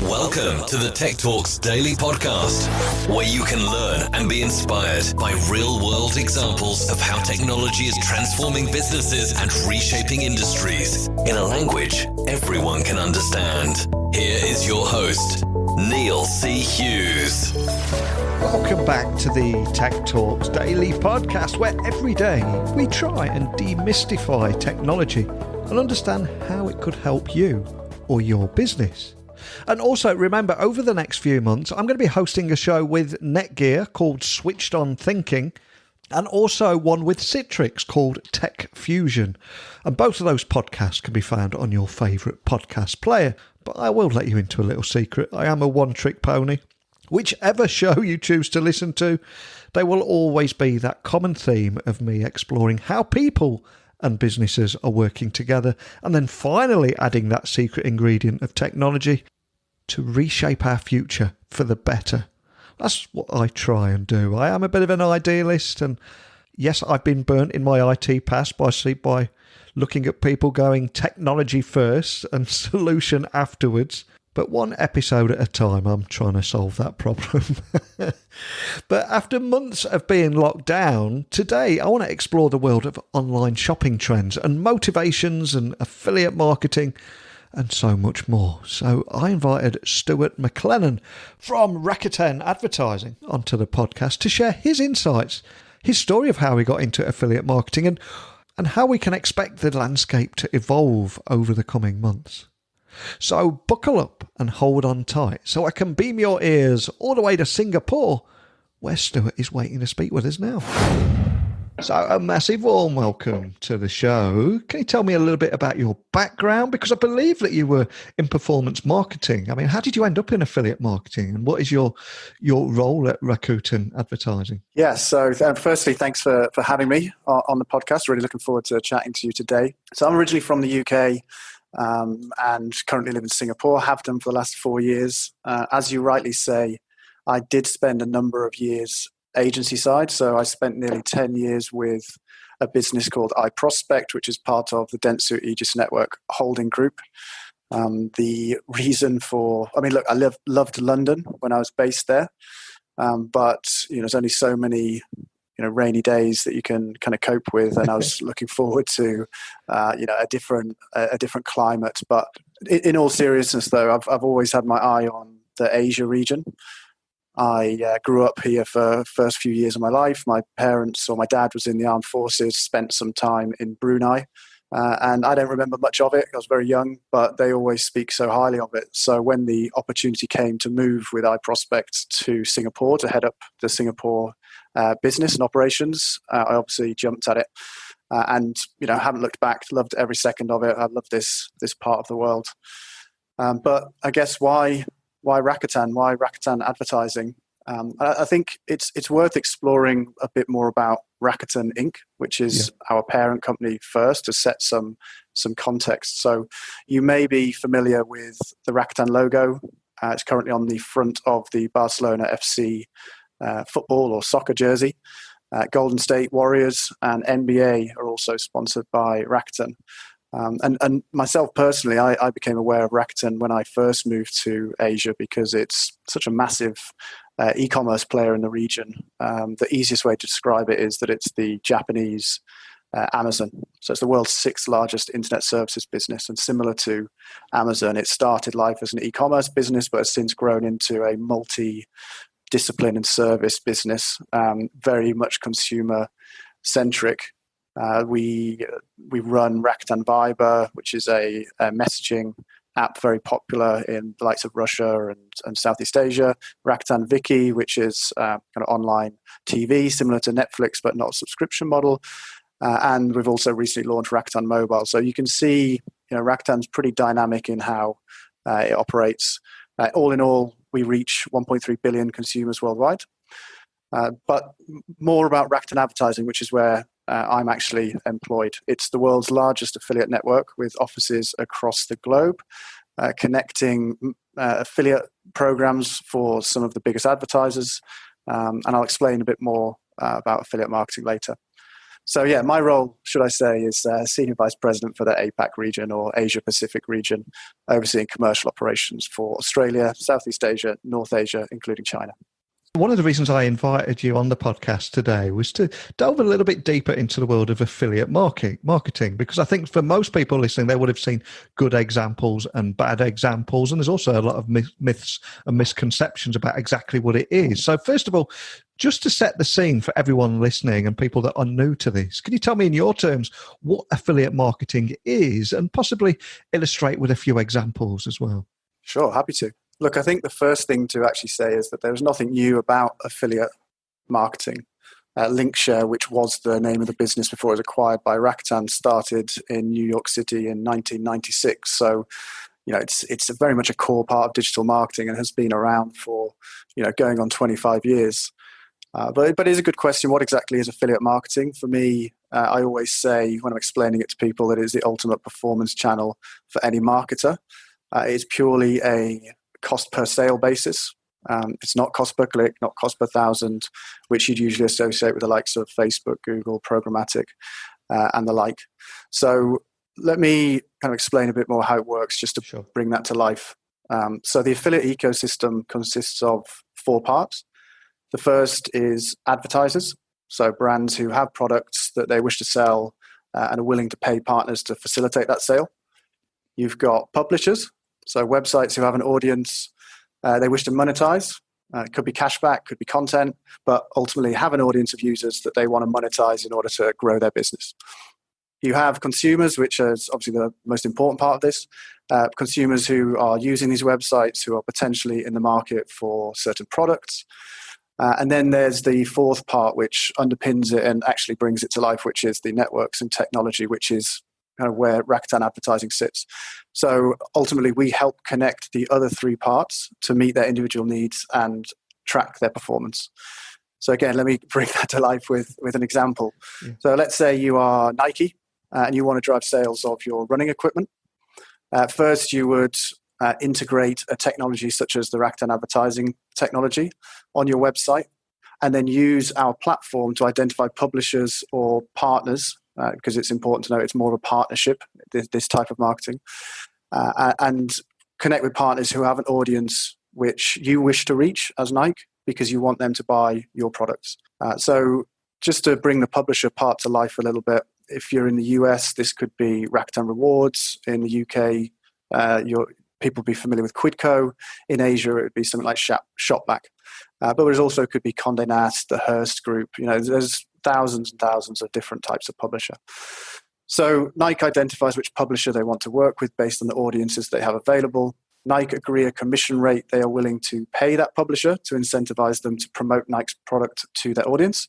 Welcome to the Tech Talks Daily Podcast, where you can learn and be inspired by real-world examples of how technology is transforming businesses and reshaping industries in a language everyone can understand. Here is your host, Neil C. Hughes. Welcome back to the Tech Talks Daily Podcast, where every day we try and demystify technology and understand how it could help you or your business. And also remember, over the next few months, I'm going to be hosting a show with Netgear called Switched On Thinking, and also one with Citrix called Tech Fusion. And both of those podcasts can be found on your favourite podcast player. But I will let you into a little secret. I am a one-trick pony. Whichever show you choose to listen to, there will always be that common theme of me exploring how people and businesses are working together, and then finally adding that secret ingredient of technology to reshape our future for the better. That's what I try and do. I am a bit of an idealist, and yes, I've been burnt in my IT past by looking at people going technology first and solution afterwards. But one episode at a time, I'm trying to solve that problem. But after months of being locked down, today I want to explore the world of online shopping trends and motivations and affiliate marketing and so much more. So I invited Stuart McLennan from Rakatan Advertising onto the podcast to share his insights, his story of how he got into affiliate marketing, and how we can expect the landscape to evolve over the coming months. So buckle up and hold on tight so I can beam your ears all the way to Singapore, where Stuart is waiting to speak with us now. So a massive warm welcome to the show. Can you tell me a little bit about your background? Because I believe that you were in performance marketing. I mean, how did you end up in affiliate marketing, and what is your role at Rakuten Advertising? Yeah, so firstly, thanks for having me on the podcast. Really looking forward to chatting to you today. So I'm originally from the UK. And currently live in Singapore, have done for the last 4 years. As you rightly say, I did spend a number of years agency side. So I spent nearly 10 years with a business called iProspect, which is part of the Dentsu Aegis Network holding group. The reason for, I loved London when I was based there. But, there's only so many rainy days that you can kind of cope with, and I was looking forward to, a different climate. But in all seriousness, though, I've always had my eye on the Asia region. I grew up here for the first few years of my life. My dad was in the armed forces, spent some time in Brunei, and I don't remember much of it. I was very young, but they always speak so highly of it. So when the opportunity came to move with iProspect to Singapore to head up the Singapore business and operations, I obviously jumped at it, and haven't looked back. Loved every second of it. I love this part of the world. But I guess why Rakuten? Why Rakatan Advertising? I think it's worth exploring a bit more about Rakuten Inc., which is our parent company first, to set some context. So you may be familiar with the Rakuten logo. It's currently on the front of the Barcelona FC football or soccer jersey. Golden State Warriors and NBA are also sponsored by Rakuten. And myself personally, I became aware of Rakuten when I first moved to Asia because it's such a massive e-commerce player in the region. The easiest way to describe it is that it's the Japanese Amazon. So it's the world's 6th largest internet services business. And similar to Amazon, it started life as an e-commerce business, but has since grown into a multi-discipline and service business, very much consumer-centric. We run Rakuten Viber, which is a messaging app very popular in the likes of Russia and Southeast Asia. Rakuten Viki, which is kind of online TV, similar to Netflix, but not a subscription model. And we've also recently launched Rakuten Mobile. So you can see, Rakuten's pretty dynamic in how it operates. All in all, we reach 1.3 billion consumers worldwide. But more about Rakuten Advertising, which is where I'm actually employed. It's the world's largest affiliate network with offices across the globe, connecting affiliate programs for some of the biggest advertisers. And I'll explain a bit more about affiliate marketing later. So yeah, my role, should I say, is Senior Vice President for the APAC region or Asia Pacific region, overseeing commercial operations for Australia, Southeast Asia, North Asia, including China. One of the reasons I invited you on the podcast today was to delve a little bit deeper into the world of affiliate marketing, because I think for most people listening, they would have seen good examples and bad examples. And there's also a lot of myths and misconceptions about exactly what it is. So first of all, just to set the scene for everyone listening and people that are new to this, can you tell me in your terms what affiliate marketing is and possibly illustrate with a few examples as well? Sure, happy to. Look, I think the first thing to actually say is that there's nothing new about affiliate marketing. Linkshare, which was the name of the business before it was acquired by Rakuten, started in New York City in 1996. So, it's very much a core part of digital marketing and has been around for, going on 25 years. But it is a good question. What exactly is affiliate marketing? For me, I always say when I'm explaining it to people that it is the ultimate performance channel for any marketer. It's purely a cost per sale basis. It's not cost per click, not cost per thousand, which you'd usually associate with the likes of Facebook, Google, programmatic, and the like. So let me kind of explain a bit more how it works, just to bring that to life. So the affiliate ecosystem consists of 4 parts. The first is advertisers, so brands who have products that they wish to sell and are willing to pay partners to facilitate that sale. You've got publishers, so websites who have an audience they wish to monetize. It could be cashback, could be content, but ultimately have an audience of users that they want to monetize in order to grow their business. You have consumers, which is obviously the most important part of this. Consumers who are using these websites, who are potentially in the market for certain products. And then there's the fourth part, which underpins it and actually brings it to life, which is the networks and technology, which is kind of where Rakatan Advertising sits. So ultimately, we help connect the other 3 parts to meet their individual needs and track their performance. So again, let me bring that to life with an example. Yeah. So let's say you are Nike and you want to drive sales of your running equipment. First, you would integrate a technology such as the Rakatan Advertising technology on your website, and then use our platform to identify publishers or partners, because it's important to know it's more of a partnership, this type of marketing, and connect with partners who have an audience which you wish to reach as Nike because you want them to buy your products. So just to bring the publisher part to life a little bit, if you're in the US, this could be Rakuten Rewards. In the UK, people will be familiar with Quidco. In Asia, it would be something like Shopback. But it also could be Condé Nast, the Hearst Group. There's thousands and thousands of different types of publisher. So Nike identifies which publisher they want to work with based on the audiences they have available. Nike agree a commission rate they are willing to pay that publisher to incentivize them to promote Nike's product to their audience.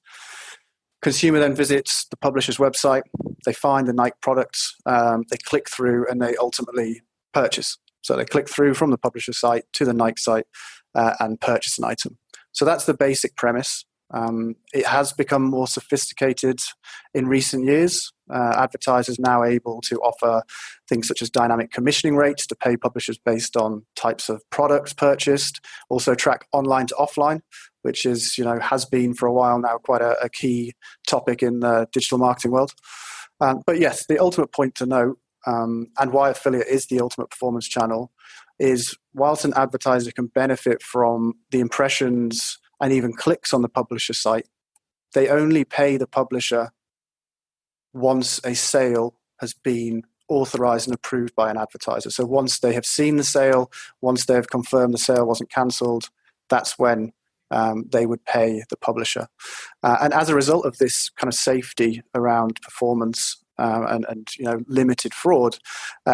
Consumer then visits the publisher's website. They find the Nike products. They click through and they ultimately purchase. So they click through from the publisher site to the Nike site and purchase an item. So that's the basic premise. It has become more sophisticated in recent years. Advertisers now able to offer things such as dynamic commissioning rates to pay publishers based on types of products purchased. Also track online to offline, which is, has been for a while now quite a key topic in the digital marketing world. But yes, the ultimate point to note, and why affiliate is the ultimate performance channel, is whilst an advertiser can benefit from the impressions and even clicks on the publisher site, they only pay the publisher once a sale has been authorized and approved by an advertiser. So once they have seen the sale, once they have confirmed the sale wasn't cancelled, that's when they would pay the publisher. And as a result of this kind of safety around performance and limited fraud,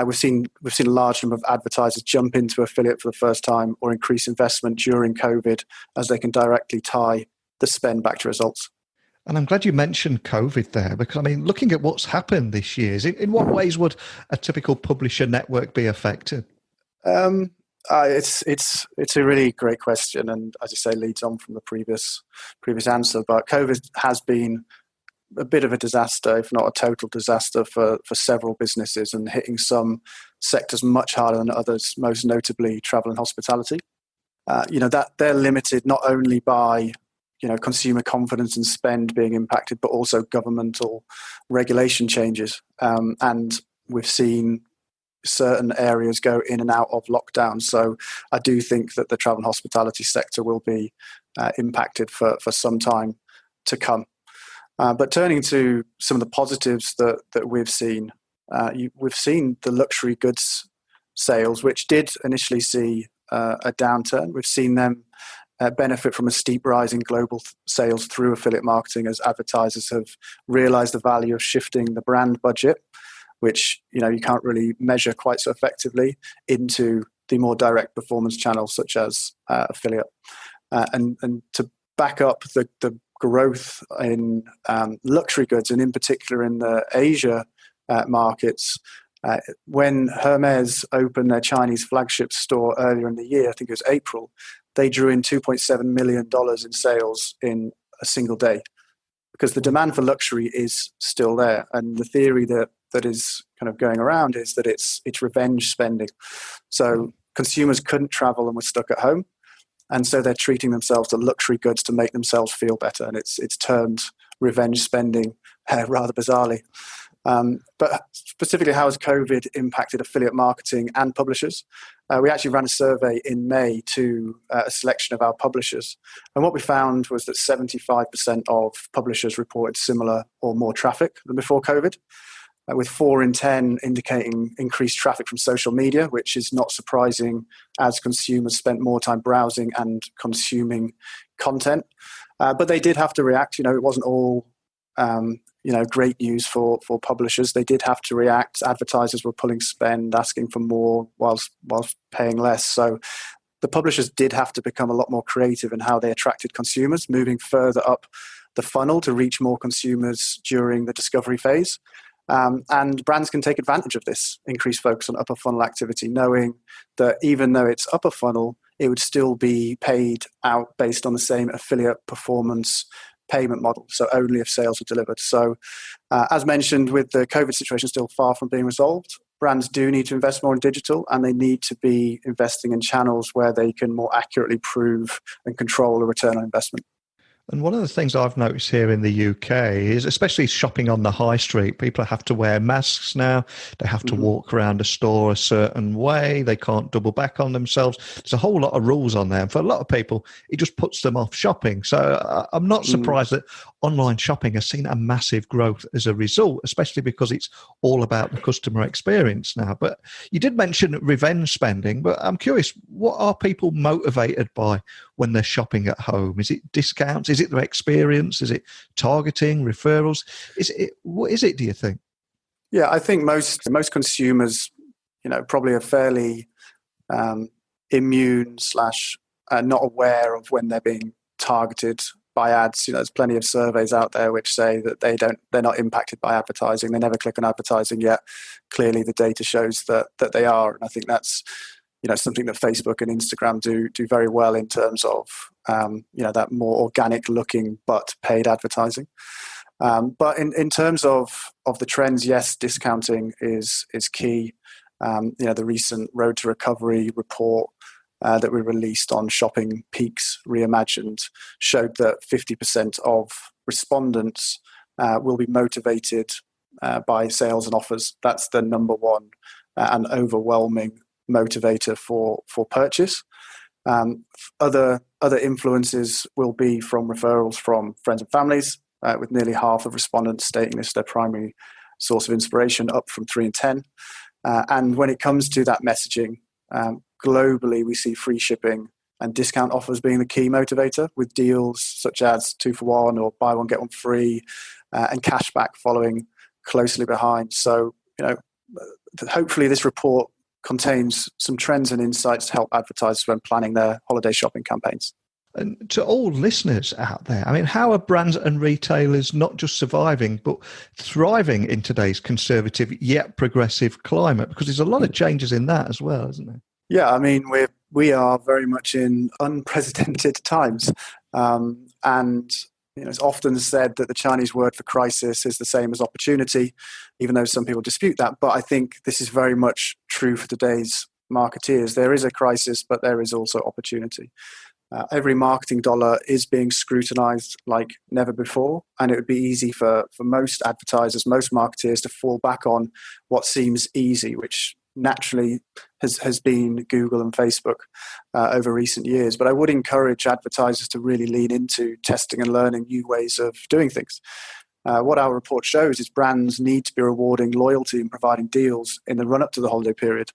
we've seen a large number of advertisers jump into affiliate for the first time or increase investment during COVID, as they can directly tie the spend back to results. And I'm glad you mentioned COVID there, because looking at what's happened this year, in what ways would a typical publisher network be affected? It's a really great question, and as you say, leads on from the previous answer. But COVID has been a bit of a disaster, if not a total disaster, for several businesses, and hitting some sectors much harder than others, most notably travel and hospitality. That they're limited not only by consumer confidence and spend being impacted, but also governmental regulation changes. And we've seen certain areas go in and out of lockdown. So I do think that the travel and hospitality sector will be impacted for some time to come. But turning to some of the positives that we've seen, we've seen the luxury goods sales, which did initially see a downturn. We've seen them benefit from a steep rise in global sales through affiliate marketing as advertisers have realized the value of shifting the brand budget, which you can't really measure quite so effectively, into the more direct performance channels such as affiliate. And to back up the growth in luxury goods, and in particular in the Asia markets, when Hermes opened their Chinese flagship store earlier in the year, I think it was April, they drew in $2.7 million in sales in a single day, because the demand for luxury is still there. And the theory that is kind of going around is that it's revenge spending. So consumers couldn't travel and were stuck at home. And so they're treating themselves to luxury goods to make themselves feel better. And it's termed revenge spending rather bizarrely. But specifically, how has COVID impacted affiliate marketing and publishers? We actually ran a survey in May to a selection of our publishers. And what we found was that 75% of publishers reported similar or more traffic than before COVID, with 4 in 10 indicating increased traffic from social media, which is not surprising as consumers spent more time browsing and consuming content. But they did have to react. It wasn't all great news for publishers. They did have to react. Advertisers were pulling spend, asking for more whilst paying less. So the publishers did have to become a lot more creative in how they attracted consumers, moving further up the funnel to reach more consumers during the discovery phase. And brands can take advantage of this increased focus on upper funnel activity, knowing that even though it's upper funnel, it would still be paid out based on the same affiliate performance payment model, so only if sales are delivered. So as mentioned, with the COVID situation still far from being resolved, brands do need to invest more in digital, and they need to be investing in channels where they can more accurately prove and control a return on investment. And one of the things I've noticed here in the UK is, especially shopping on the high street, people have to wear masks now. They have to walk around a store a certain way. They can't double back on themselves. There's a whole lot of rules on there. And for a lot of people, it just puts them off shopping. So I'm not surprised that online shopping has seen a massive growth as a result, especially because it's all about the customer experience now. But you did mention revenge spending, but I'm curious, what are people motivated by when they're shopping at home? Is it discounts? Is it their experience? Is it targeting, referrals? What is it, do you think? Yeah, I think most consumers, probably are fairly immune / not aware of when they're being targeted by ads. There's plenty of surveys out there which say that they're not impacted by advertising. They never click on advertising, yet clearly the data shows that they are. And I think that's something that Facebook and Instagram do very well in terms of that more organic looking but paid advertising. But in terms of the trends, yes, discounting is key. The recent Road to Recovery report that we released on Shopping Peaks Reimagined showed that 50% of respondents will be motivated by sales and offers. That's the number one and overwhelming motivator for purchase. Other influences will be from referrals from friends and families, with nearly half of respondents stating this their primary source of inspiration, up from 3 in 10. And when it comes to that messaging, globally we see free shipping and discount offers being the key motivator, with deals such as 2 for 1 or buy one get one free, and cashback following closely behind. So hopefully this report contains some trends and insights to help advertisers when planning their holiday shopping campaigns. And to all listeners out there, how are brands and retailers not just surviving, but thriving in today's conservative yet progressive climate? Because there's a lot of changes in that as well, isn't there? Yeah, we are very much in unprecedented times. And it's often said that the Chinese word for crisis is the same as opportunity, even though some people dispute that. But I think this is very much true for today's marketeers. There is a crisis, but there is also opportunity. Every marketing dollar is being scrutinized like never before, and it would be easy for most advertisers, most marketeers to fall back on what seems easy, which naturally has been Google and Facebook over recent years. But I would encourage advertisers to really lean into testing and learning new ways of doing things. What our report shows is brands need to be rewarding loyalty and providing deals in the run-up to the holiday period.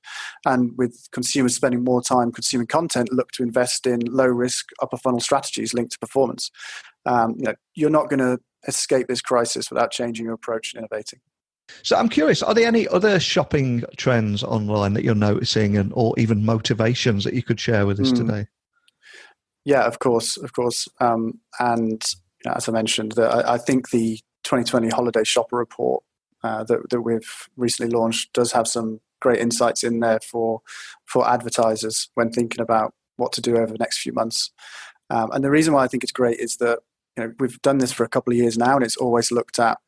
And with consumers spending more time consuming content, look to invest in low-risk upper funnel strategies linked to performance. You're not going to escape this crisis without changing your approach and innovating. So I'm curious, are there any other shopping trends online that you're noticing or even motivations that you could share with us today? Yeah, of course. And as I mentioned, I think the 2020 Holiday Shopper Report that we've recently launched does have some great insights in there for advertisers when thinking about what to do over the next few months. And the reason why I think it's great is that we've done this for a couple of years now, and it's always looked at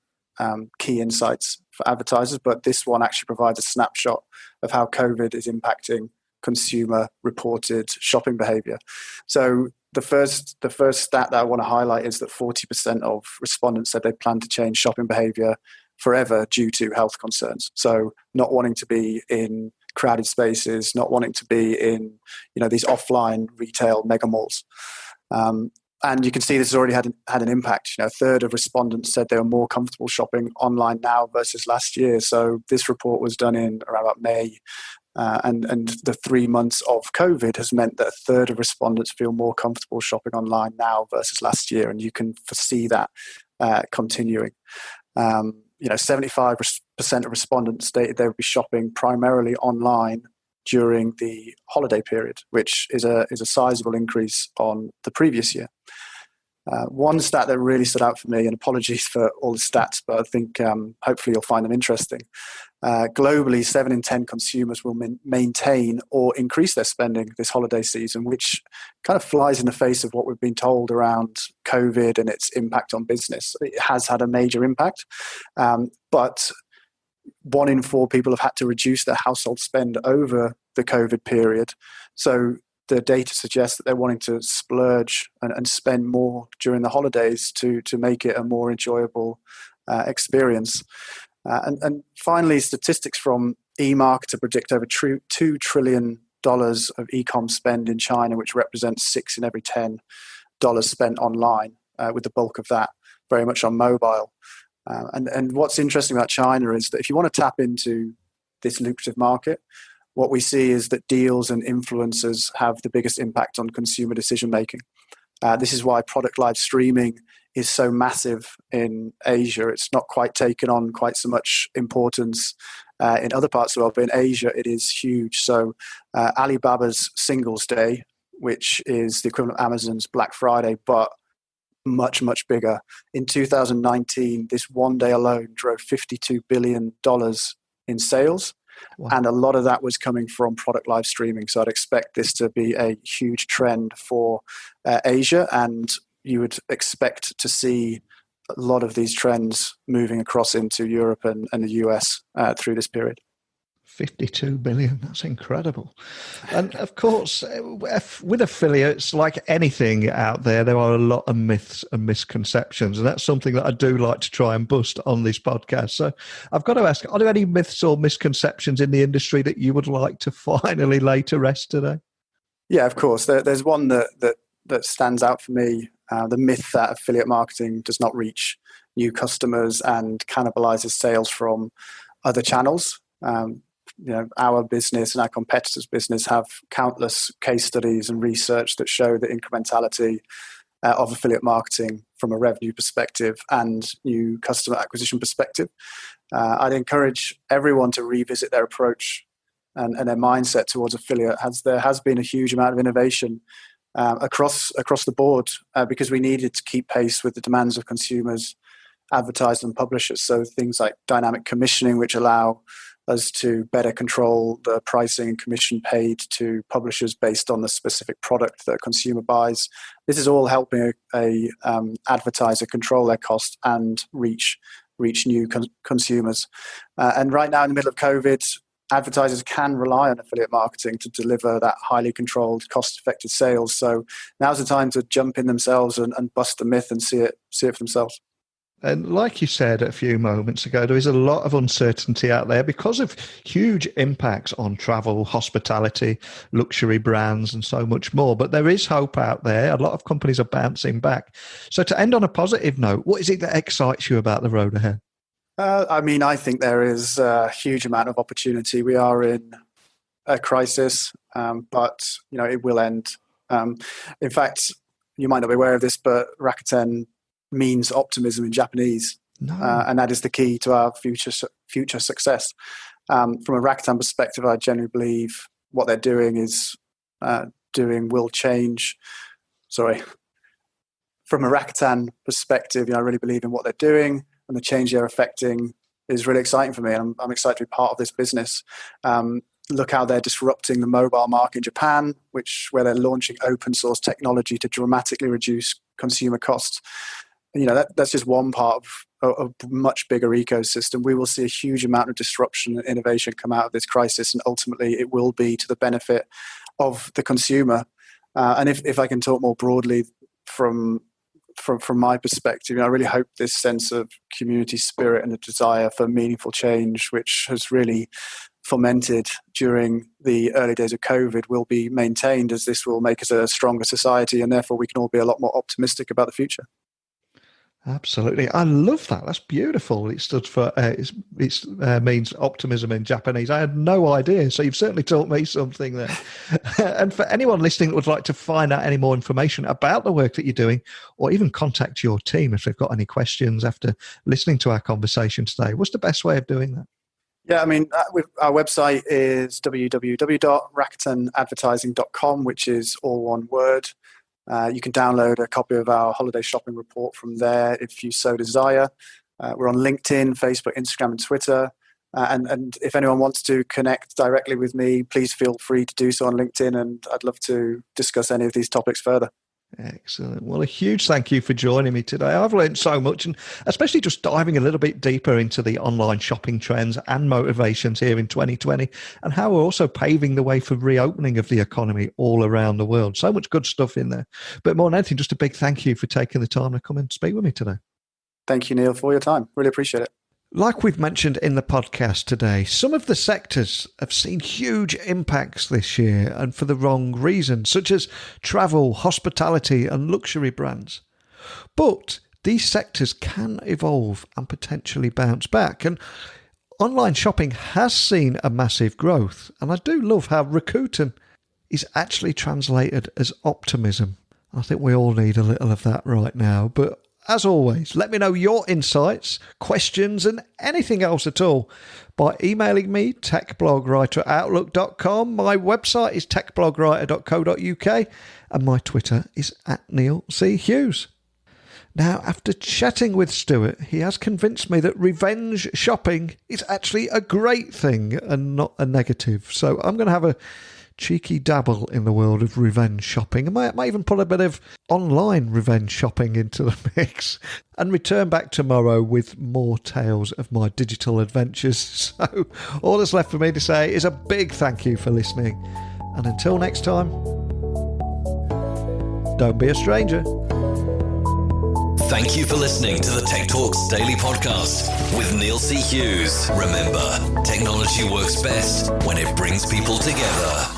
key insights for advertisers, but this one actually provides a snapshot of how COVID is impacting consumer reported shopping behavior. So the first stat that I want to highlight is that 40% of respondents said they plan to change shopping behavior forever due to health concerns. So not wanting to be in crowded spaces, not wanting to be in these offline retail mega malls. And you can see this has already had an impact. A third of respondents said they were more comfortable shopping online now versus last year. So this report was done in around about May. And the 3 months of COVID has meant that a third of respondents feel more comfortable shopping online now versus last year. And you can foresee that continuing. 75% of respondents stated they would be shopping primarily online during the holiday period, which is a sizable increase on the previous year. One stat that really stood out for me, and apologies for all the stats, but I think hopefully you'll find them interesting. Globally, 7 in 10 consumers will maintain or increase their spending this holiday season, which kind of flies in the face of what we've been told around COVID and its impact on business. It has had a major impact, but 1 in 4 people have had to reduce their household spend over the COVID period. So the data suggests that they're wanting to splurge and spend more during the holidays to make it a more enjoyable experience. And finally, statistics from eMarketer predict over $2 trillion of e-com spend in China, which represents 6 in every $10 spent online, with the bulk of that very much on mobile. And what's interesting about China is that if you want to tap into this lucrative market, what we see is that deals and influencers have the biggest impact on consumer decision making. This is why product live streaming is so massive in Asia. It's not quite taken on quite so much importance in other parts of the world, but in Asia it is huge. So Alibaba's Singles Day, which is the equivalent of Amazon's Black Friday, but much, much bigger. In 2019, this one day alone drove $52 billion in sales. Wow. And a lot of that was coming from product live streaming. So I'd expect this to be a huge trend for Asia, and you would expect to see a lot of these trends moving across into Europe and the US through this period. 52 billion, that's incredible. And of course, with affiliates, like anything out there are a lot of myths and misconceptions, and that's something that I do like to try and bust on this podcast. So I've got to ask, are there any myths or misconceptions in the industry that you would like to finally lay to rest today? Yeah, of course. There's one that stands out for me, the myth that affiliate marketing does not reach new customers and cannibalizes sales from other channels. Our business and our competitors' business have countless case studies and research that show the incrementality of affiliate marketing from a revenue perspective and new customer acquisition perspective. I'd encourage everyone to revisit their approach and their mindset towards affiliate. There has been a huge amount of innovation across the board because we needed to keep pace with the demands of consumers, advertisers, and publishers. So things like dynamic commissioning, which allow us to better control the pricing and commission paid to publishers based on the specific product that a consumer buys. This is all helping a advertiser control their cost and reach new consumers. And right now, in the middle of COVID, advertisers can rely on affiliate marketing to deliver that highly controlled, cost-effective sales. So now's the time to jump in themselves and bust the myth and see it for themselves. And like you said a few moments ago, there is a lot of uncertainty out there because of huge impacts on travel, hospitality, luxury brands, and so much more. But there is hope out there. A lot of companies are bouncing back. So to end on a positive note, what is it that excites you about the road ahead? I think there is a huge amount of opportunity. We are in a crisis, but it will end. In fact, you might not be aware of this, but Rakuten means optimism in Japanese, and that is the key to our future success. From a Rakuten perspective, I genuinely believe what they're doing will change. Sorry. From a Rakuten perspective, I really believe in what they're doing, and the change they're affecting is really exciting for me. And I'm excited to be part of this business. Look how they're disrupting the mobile market in Japan, where they're launching open source technology to dramatically reduce consumer costs. That's just one part of a much bigger ecosystem. We will see a huge amount of disruption and innovation come out of this crisis, and ultimately it will be to the benefit of the consumer. And if I can talk more broadly from my perspective, I really hope this sense of community spirit and the desire for meaningful change, which has really fomented during the early days of COVID, will be maintained, as this will make us a stronger society, and therefore we can all be a lot more optimistic about the future. Absolutely. I love that. That's beautiful. It stood for, means optimism in Japanese. I had no idea. So you've certainly taught me something there. And for anyone listening that would like to find out any more information about the work that you're doing, or even contact your team if they've got any questions after listening to our conversation today, what's the best way of doing that? Yeah, our website is www.rakatanadvertising.com, which is all one word. You can download a copy of our holiday shopping report from there if you so desire. We're on LinkedIn, Facebook, Instagram, and Twitter. And if anyone wants to connect directly with me, please feel free to do so on LinkedIn, and I'd love to discuss any of these topics further. Excellent. Well, a huge thank you for joining me today. I've learned so much, and especially just diving a little bit deeper into the online shopping trends and motivations here in 2020, and how we're also paving the way for reopening of the economy all around the world. So much good stuff in there. But more than anything, just a big thank you for taking the time to come and speak with me today. Thank you, Neil, for your time. Really appreciate it. Like we've mentioned in the podcast today, some of the sectors have seen huge impacts this year, and for the wrong reasons, such as travel, hospitality and luxury brands. But these sectors can evolve and potentially bounce back. And online shopping has seen a massive growth. And I do love how Rakuten is actually translated as optimism. I think we all need a little of that right now. But as always, let me know your insights, questions, and anything else at all by emailing me, techblogwriter@outlook.com. My website is techblogwriter.co.uk, and my Twitter is @NeilC.Hughes. Now, after chatting with Stuart, he has convinced me that revenge shopping is actually a great thing and not a negative. So I'm going to have a cheeky dabble in the world of revenge shopping. I might even put a bit of online revenge shopping into the mix, and return back tomorrow with more tales of my digital adventures. So all that's left for me to say is a big thank you for listening, and until next time, don't be a stranger. Thank you for listening to the Tech Talks Daily Podcast with Neil C. Hughes. Remember, technology works best when it brings people together.